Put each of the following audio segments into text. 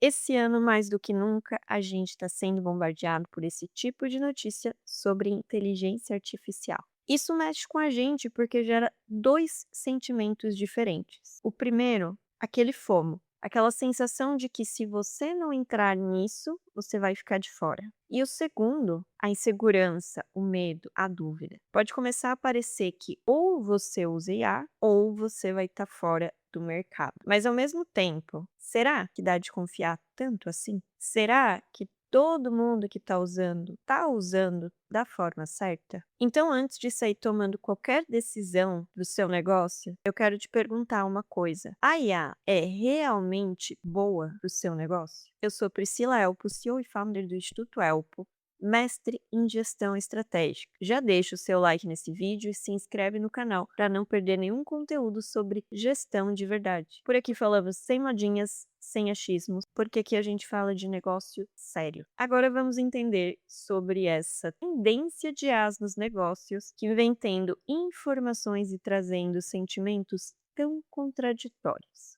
Esse ano, mais do que nunca, a gente está sendo bombardeado por esse tipo de notícia sobre inteligência artificial. Isso mexe com a gente porque gera dois sentimentos diferentes. O primeiro, aquele FOMO, aquela sensação de que se você não entrar nisso, você vai ficar de fora. E o segundo, a insegurança, o medo, a dúvida. Pode começar a parecer que ou você usa IA ou você vai estar fora do mercado. Mas ao mesmo tempo, será que dá de confiar tanto assim? Será que todo mundo que está usando da forma certa? Então, antes de sair tomando qualquer decisão do seu negócio, eu quero te perguntar uma coisa. A IA é realmente boa para o seu negócio? Eu sou Priscila Elpo, CEO e founder do Instituto Elpo, mestre em gestão estratégica. Já deixa o seu like nesse vídeo e se inscreve no canal para não perder nenhum conteúdo sobre gestão de verdade. Por aqui falamos sem modinhas, sem achismos, porque aqui a gente fala de negócio sério. Agora vamos entender sobre essa tendência de as nos negócios que vem tendo informações e trazendo sentimentos tão contraditórios.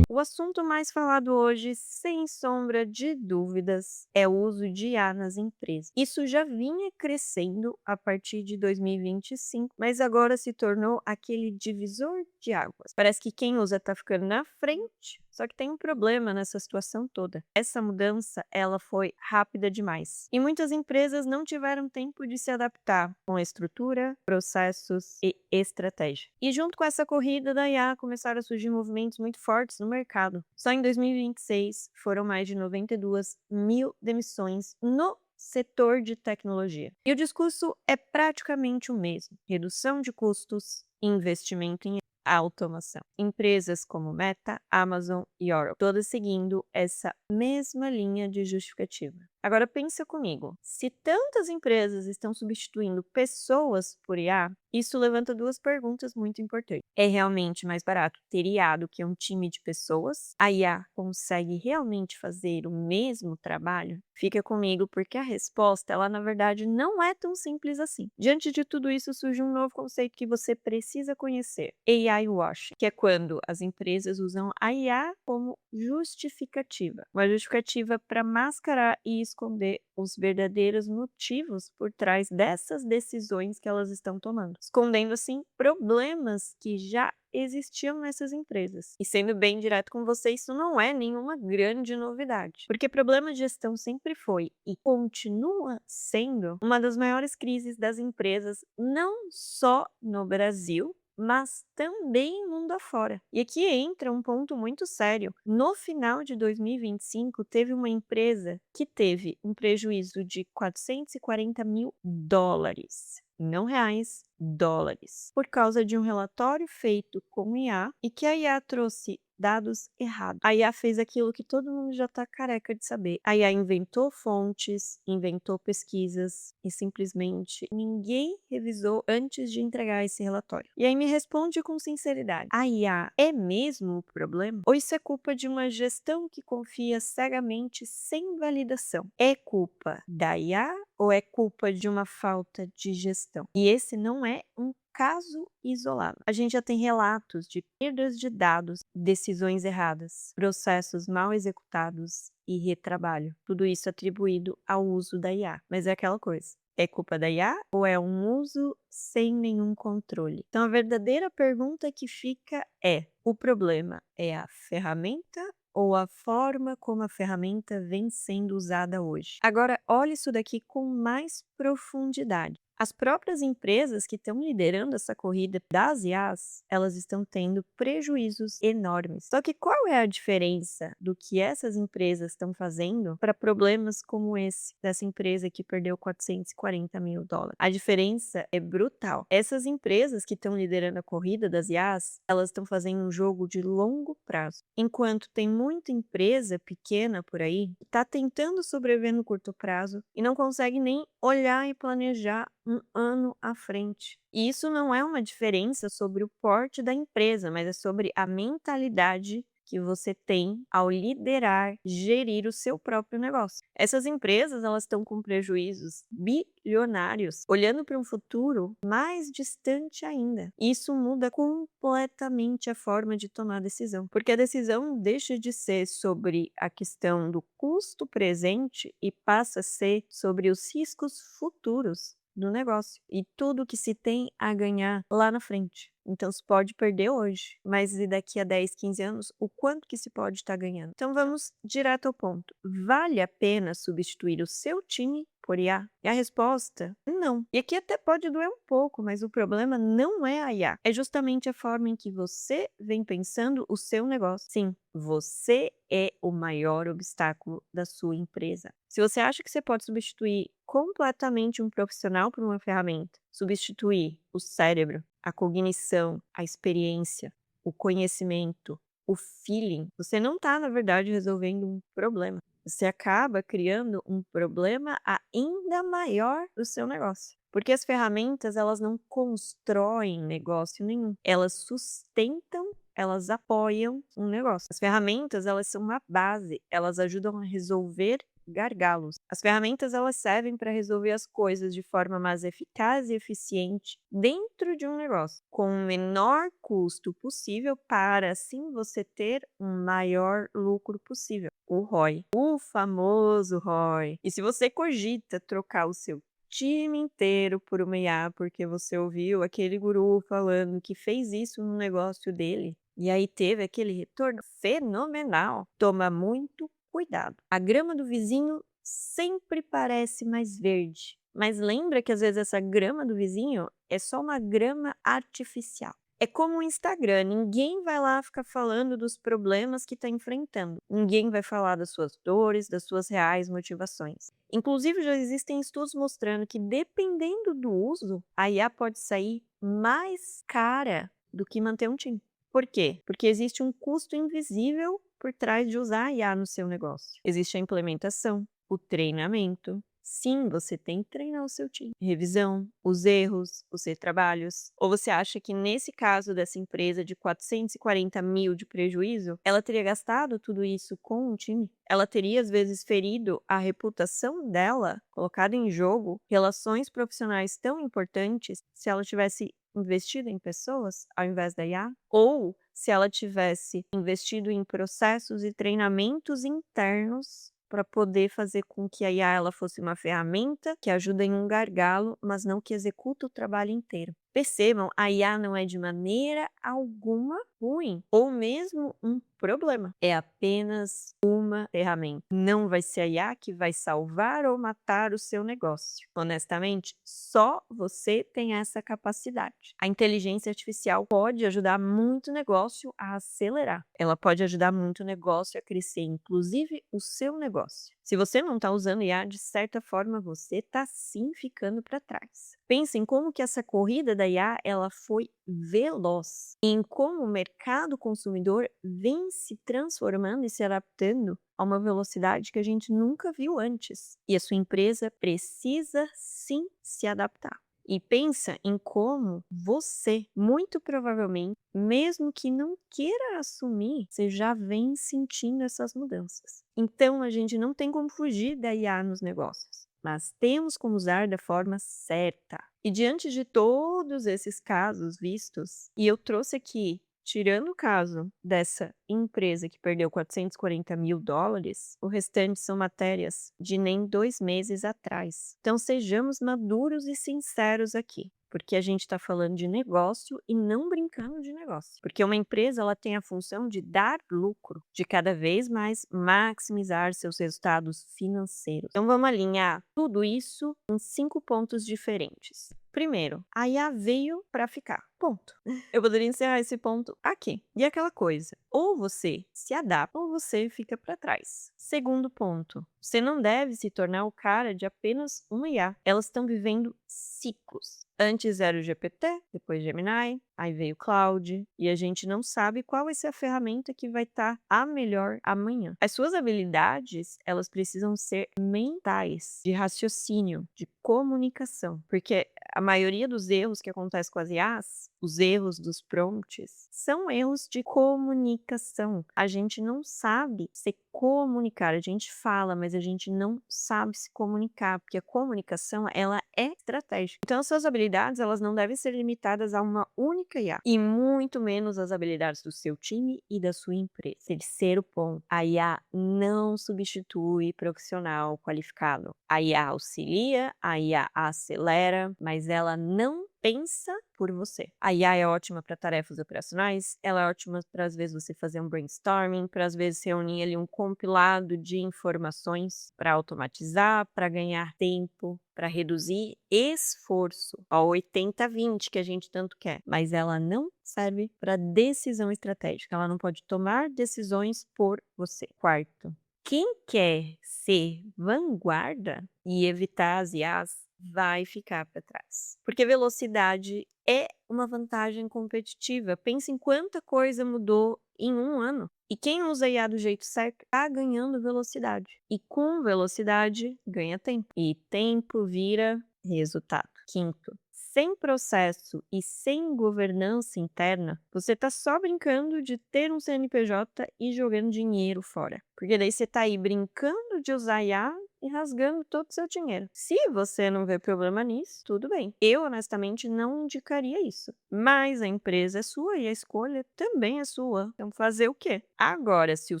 O assunto mais falado hoje, sem sombra de dúvidas, é o uso de IA nas empresas. Isso já vinha crescendo a partir de 2025, mas agora se tornou aquele divisor de águas. Parece que quem usa está ficando na frente, só que tem um problema nessa situação toda. Essa mudança, ela foi rápida demais. E muitas empresas não tiveram tempo de se adaptar com a estrutura, processos e estratégia. E junto com essa corrida da IA, começaram a surgir movimentos muito fortes no mercado. Só em 2026 foram mais de 92 mil demissões no setor de tecnologia. E o discurso é praticamente o mesmo: redução de custos, investimento em automação. Empresas como Meta, Amazon e Oracle, todas seguindo essa mesma linha de justificativa. Agora pensa comigo, se tantas empresas estão substituindo pessoas por IA, isso levanta duas perguntas muito importantes. É realmente mais barato ter IA do que um time de pessoas? A IA consegue realmente fazer o mesmo trabalho? Fica comigo porque a resposta, ela na verdade não é tão simples assim. Diante de tudo isso surge um novo conceito que você precisa conhecer: AI wash, que é quando as empresas usam a IA como justificativa. Uma justificativa para mascarar e esconder os verdadeiros motivos por trás dessas decisões que elas estão tomando, escondendo assim problemas que já existiam nessas empresas. E sendo bem direto com você, isso não é nenhuma grande novidade, porque problema de gestão sempre foi e continua sendo uma das maiores crises das empresas, não só no Brasil, mas também mundo afora. E aqui entra um ponto muito sério. No final de 2025, teve uma empresa que teve um prejuízo de 440 mil dólares. Não reais, dólares. Por causa de um relatório feito com IA e que a IA trouxe dados errados. A IA fez aquilo que todo mundo já está careca de saber. A IA inventou fontes, inventou pesquisas e simplesmente ninguém revisou antes de entregar esse relatório. E aí me responde com sinceridade: a IA é mesmo o problema? Ou isso é culpa de uma gestão que confia cegamente sem validação? É culpa da IA ou é culpa de uma falta de gestão? E esse não é um caso isolado. A gente já tem relatos de perdas de dados, decisões erradas, processos mal executados e retrabalho. Tudo isso atribuído ao uso da IA. Mas é aquela coisa: é culpa da IA ou é um uso sem nenhum controle? Então a verdadeira pergunta que fica é: o problema é a ferramenta ou a forma como a ferramenta vem sendo usada hoje? Agora, olhe isso daqui com mais profundidade. As próprias empresas que estão liderando essa corrida das IAs, elas estão tendo prejuízos enormes. Só que qual é a diferença do que essas empresas estão fazendo para problemas como esse, dessa empresa que perdeu 440 mil dólares? A diferença é brutal. Essas empresas que estão liderando a corrida das IAs, elas estão fazendo um jogo de longo prazo. Enquanto tem muita empresa pequena por aí que está tentando sobreviver no curto prazo e não consegue nem olhar e planejar um ano à frente. E isso não é uma diferença sobre o porte da empresa, mas é sobre a mentalidade que você tem ao liderar, gerir o seu próprio negócio. Essas empresas, elas estão com prejuízos bilionários, olhando para um futuro mais distante ainda. Isso muda completamente a forma de tomar decisão, porque a decisão deixa de ser sobre a questão do custo presente e passa a ser sobre os riscos futuros do negócio e tudo que se tem a ganhar lá na frente. Então, se pode perder hoje, mas e daqui a 10, 15 anos, o quanto que se pode estar ganhando? Então, vamos direto ao ponto. Vale a pena substituir o seu time por IA? E a resposta, não. E aqui até pode doer um pouco, mas o problema não é a IA. É justamente a forma em que você vem pensando o seu negócio. Sim, você é o maior obstáculo da sua empresa. Se você acha que você pode substituir completamente um profissional por uma ferramenta, substituir o cérebro, a cognição, a experiência, o conhecimento, o feeling, você não está, na verdade, resolvendo um problema. Você acaba criando um problema ainda maior do seu negócio. Porque as ferramentas, elas não constroem negócio nenhum. Elas sustentam, elas apoiam um negócio. As ferramentas, elas são uma base, elas ajudam a resolver gargalos. As ferramentas, elas servem para resolver as coisas de forma mais eficaz e eficiente dentro de um negócio, com o menor custo possível para assim você ter um maior lucro possível. O ROI, o famoso ROI. E se você cogita trocar o seu time inteiro por uma IA porque você ouviu aquele guru falando que fez isso no negócio dele e aí teve aquele retorno fenomenal, toma muito cuidado. A grama do vizinho sempre parece mais verde, mas lembra que às vezes essa grama do vizinho é só uma grama artificial. É como o Instagram, ninguém vai lá ficar falando dos problemas que está enfrentando. Ninguém vai falar das suas dores, das suas reais motivações. Inclusive, já existem estudos mostrando que, dependendo do uso, a IA pode sair mais cara do que manter um time. Por quê? Porque existe um custo invisível por trás de usar a IA no seu negócio. Existe a implementação, o treinamento. Sim, você tem que treinar o seu time. Revisão, os erros, os retrabalhos. Ou você acha que nesse caso dessa empresa de 440 mil de prejuízo, ela teria gastado tudo isso com um time? Ela teria, às vezes, ferido a reputação dela, colocado em jogo relações profissionais tão importantes se ela tivesse investido em pessoas ao invés da IA? Ou se ela tivesse investido em processos e treinamentos internos para poder fazer com que a IA ela fosse uma ferramenta que ajuda em um gargalo, mas não que executa o trabalho inteiro. Percebam, a IA não é de maneira alguma ruim ou mesmo um problema. É apenas uma ferramenta. Não vai ser a IA que vai salvar ou matar o seu negócio. Honestamente, só você tem essa capacidade. A inteligência artificial pode ajudar muito o negócio a acelerar. Ela pode ajudar muito o negócio a crescer, inclusive o seu negócio. Se você não está usando IA, de certa forma você está sim ficando para trás. Pense em como que essa corrida da IA ela foi veloz, e em como o mercado consumidor vem se transformando e se adaptando a uma velocidade que a gente nunca viu antes. E a sua empresa precisa sim se adaptar. E pensa em como você, muito provavelmente, mesmo que não queira assumir, você já vem sentindo essas mudanças. Então, a gente não tem como fugir da IA nos negócios, mas temos como usar da forma certa. E diante de todos esses casos vistos, e eu trouxe aqui, tirando o caso dessa empresa que perdeu 440 mil dólares, o restante são matérias de nem 2 meses atrás. Então sejamos maduros e sinceros aqui, porque a gente está falando de negócio e não brincando de negócio. Porque uma empresa ela tem a função de dar lucro, de cada vez mais maximizar seus resultados financeiros. Então vamos alinhar tudo isso em 5 pontos diferentes. Primeiro, a IA veio para ficar. Ponto. Eu poderia encerrar esse ponto aqui. E aquela coisa, ou você se adapta ou você fica para trás. Segundo ponto, você não deve se tornar o cara de apenas uma IA. Elas estão vivendo ciclos. Antes era o GPT, depois Gemini, aí veio o Cloud, e a gente não sabe qual vai ser a ferramenta que vai estar a melhor amanhã. As suas habilidades, elas precisam ser mentais, de raciocínio, de comunicação, porque a maioria dos erros que acontecem com as IAs Os erros dos prompts são erros de comunicação. A gente não sabe se comunicar, a gente fala, mas a gente não sabe se comunicar, porque a comunicação, ela é estratégica. Então, as suas habilidades, elas não devem ser limitadas a uma única IA, e muito menos as habilidades do seu time e da sua empresa. Terceiro ponto, a IA não substitui profissional qualificado. A IA auxilia, a IA acelera, mas ela não pensa por você. A IA é ótima para tarefas operacionais, ela é ótima para às vezes você fazer um brainstorming, para às vezes reunir ali um compilado de informações para automatizar, para ganhar tempo, para reduzir esforço, ó, 80-20 que a gente tanto quer, mas ela não serve para decisão estratégica, ela não pode tomar decisões por você. Quarto, quem quer ser vanguarda e evitar as IAs vai ficar para trás. Porque velocidade é uma vantagem competitiva. Pensa em quanta coisa mudou em um ano. E quem usa IA do jeito certo está ganhando velocidade. E com velocidade, ganha tempo. E tempo vira resultado. Quinto, sem processo e sem governança interna, você está só brincando de ter um CNPJ e jogando dinheiro fora. Porque daí você está aí brincando de usar IA e rasgando todo o seu dinheiro. Se você não vê problema nisso, tudo bem. Eu, honestamente, não indicaria isso. Mas a empresa é sua e a escolha também é sua. Então, fazer o quê? Agora, se o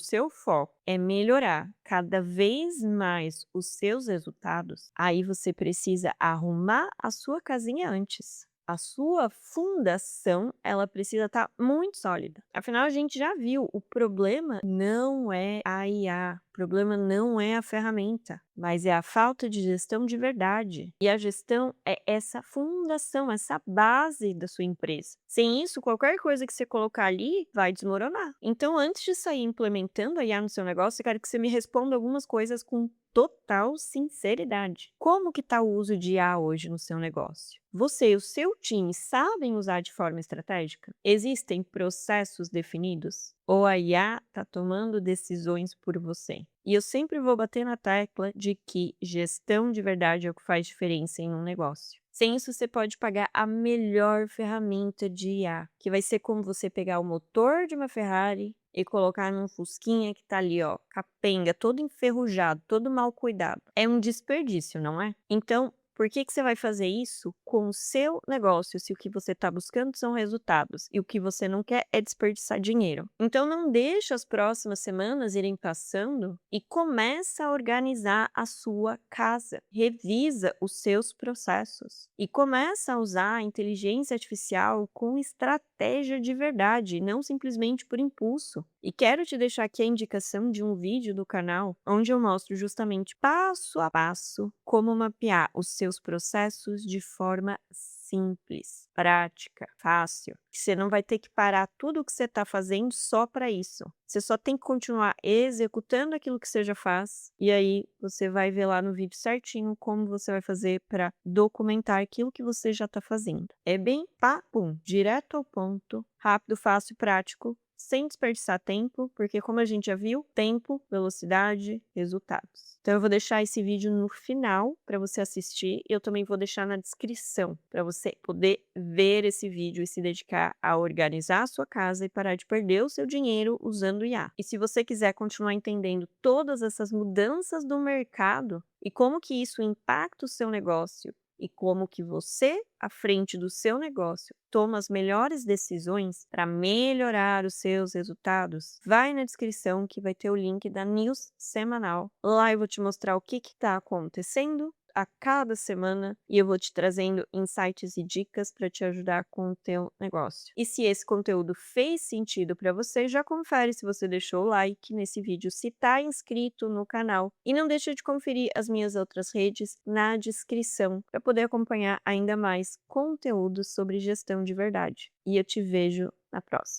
seu foco é melhorar cada vez mais os seus resultados, aí você precisa arrumar a sua casinha antes. A sua fundação, ela precisa estar muito sólida. Afinal, a gente já viu, o problema não é a IA, o problema não é a ferramenta, mas é a falta de gestão de verdade. E a gestão é essa fundação, essa base da sua empresa. Sem isso, qualquer coisa que você colocar ali vai desmoronar. Então, antes de sair implementando a IA no seu negócio, eu quero que você me responda algumas coisas com total sinceridade. Como que está o uso de IA hoje no seu negócio? Você e o seu time sabem usar de forma estratégica? Existem processos definidos? Ou a IA está tomando decisões por você? E eu sempre vou bater na tecla de que gestão de verdade é o que faz diferença em um negócio. Sem isso, você pode pagar a melhor ferramenta de IA, que vai ser como você pegar o motor de uma Ferrari e colocar num Fusquinha que tá ali, ó, capenga, todo enferrujado, todo mal cuidado. É um desperdício, não é? Então, por que que você vai fazer isso com o seu negócio, se o que você está buscando são resultados e o que você não quer é desperdiçar dinheiro? Então, não deixa as próximas semanas irem passando e começa a organizar a sua casa. Revisa os seus processos e começa a usar a inteligência artificial com estratégia de verdade, não simplesmente por impulso. E quero te deixar aqui a indicação de um vídeo do canal onde eu mostro justamente passo a passo como mapear os seus processos de forma simples, prática, fácil. Você não vai ter que parar tudo o que você está fazendo só para isso. Você só tem que continuar executando aquilo que você já faz e aí você vai ver lá no vídeo certinho como você vai fazer para documentar aquilo que você já está fazendo. É bem papum, direto ao ponto, rápido, fácil e prático, sem desperdiçar tempo, porque como a gente já viu, tempo, velocidade, resultados. Então eu vou deixar esse vídeo no final para você assistir e eu também vou deixar na descrição para você poder ver esse vídeo e se dedicar a organizar a sua casa e parar de perder o seu dinheiro usando IA. E se você quiser continuar entendendo todas essas mudanças do mercado e como que isso impacta o seu negócio, e como que você, à frente do seu negócio, toma as melhores decisões para melhorar os seus resultados, vai na descrição que vai ter o link da news semanal. Lá eu vou te mostrar o que está acontecendo a cada semana e eu vou te trazendo insights e dicas para te ajudar com o teu negócio. E se esse conteúdo fez sentido para você, já confere se você deixou o like nesse vídeo, se está inscrito no canal e não deixa de conferir as minhas outras redes na descrição para poder acompanhar ainda mais conteúdos sobre gestão de verdade. E eu te vejo na próxima.